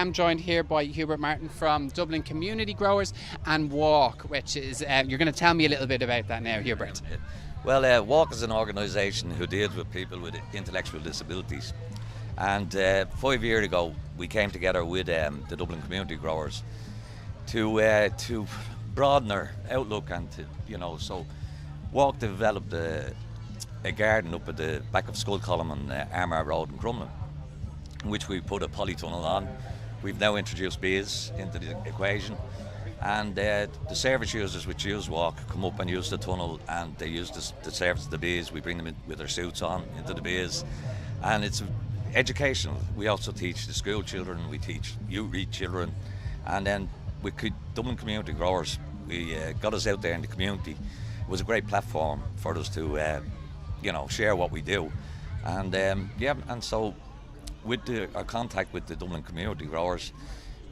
am joined here by Hubert Martin from Dublin Community Growers and Walk, which is, you're going to tell me a little bit about that now, Hubert. Well, Walk is an organisation who deals with people with intellectual disabilities. And 5 years ago, we came together with the Dublin Community Growers to broaden our outlook and so Walk developed a garden up at the back of Skull Column on Armagh Road in Crumlin, which we put a polytunnel on. We've now introduced bees into the equation, and the service users which use Walk come up and use the tunnel, and they use the service of the bees. We bring them in with their suits on into the bees, and it's educational. We also teach the school children, we teach youth children, and then we could Dublin Community Growers. We got us out there in the community. It was a great platform for us to share what we do, and and so with our contact with the Dublin Community Growers,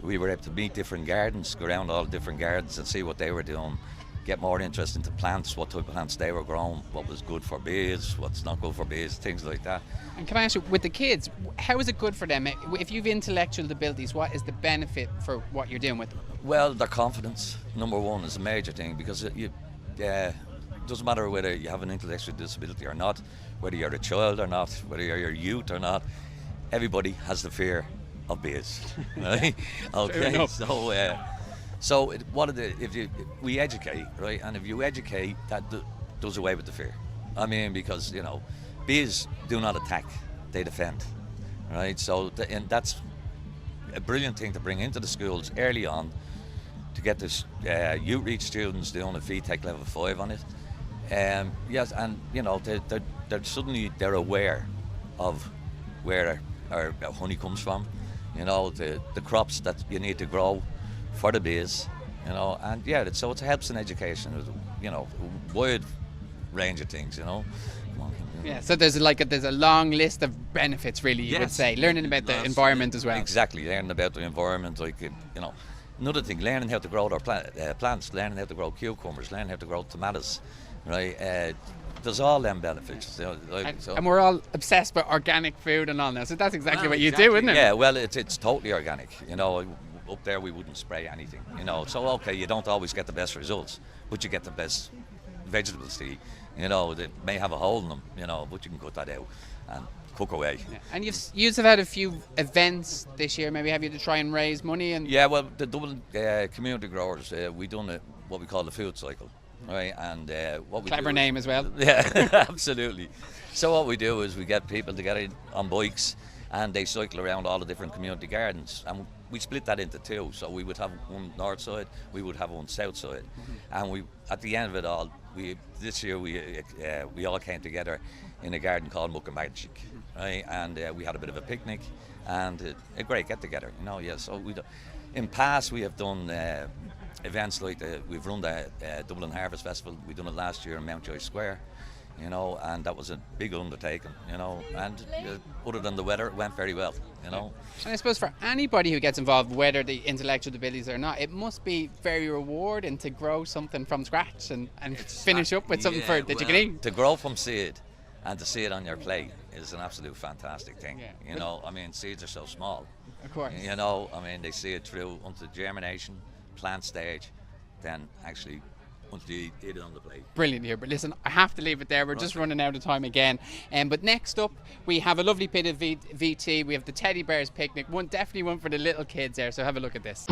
we were able to meet different gardens, go around all the different gardens and see what they were doing, get more interest into plants, what type of plants they were growing, what was good for bees, what's not good for bees, things like that. And can I ask you, with the kids, how is it good for them? If you've intellectual abilities, what is the benefit for what you're doing with them? Well, their confidence, number one, is a major thing, because it doesn't matter whether you have an intellectual disability or not, whether you're a child or not, whether you're a youth or not, everybody has the fear of bees, right? Okay, so we educate, right? And if you educate, that does away with the fear. I mean, because bees do not attack; they defend, right? So and that's a brilliant thing to bring into the schools early on, to get this youth reach students doing a VTech level 5 on it. Yes, and they're aware of where our honey comes from, the crops that you need to grow for the bees, and so it helps in education, a wide range of things, Yeah, so there's a long list of benefits, really, you would say, learning about the environment as well. Exactly, learning about the environment, another thing, learning how to grow their plants, learning how to grow cucumbers, learning how to grow tomatoes, right? There's all them benefits. And we're all obsessed with organic food and all now, so that's exactly what you do, isn't it? Yeah, well, it's totally organic. Up there we wouldn't spray anything. So okay, you don't always get the best results, but you get the best vegetables to eat. They may have a hole in them, but you can cut that out and cook away. Yeah. And you've had a few events this year, maybe, have you, to try and raise money? And yeah, well, the Dublin Community Growers, we done what we call the food cycle. Right, and what we clever name as well. Yeah, absolutely. So what we do is we get people together on bikes, and they cycle around all the different community gardens, and we split that into two. So we would have one north side, we would have one south side, and we, at the end of it all, this year we all came together in a garden called Muck and Magic, right? And we had a bit of a picnic and a great get together. Yeah. So in past we have done events like we've run the Dublin Harvest Festival. We done it last year in Mountjoy Square, and that was a big undertaking, and other than the weather, it went very well, And I suppose for anybody who gets involved, whether the intellectual abilities or not, it must be very rewarding to grow something from scratch and finish up with something that you can eat. To grow from seed and to see it on your plate is an absolute fantastic thing. Yeah. I mean, seeds are so small. Of course. I mean, they see it through unto germination, plant stage, then actually once you eat it on the plate. Brilliant here, but listen, I have to leave it there. We're just running out of time again. But next up, we have a lovely bit of VT. We have the Teddy Bears picnic. Definitely one for the little kids there. So have a look at this.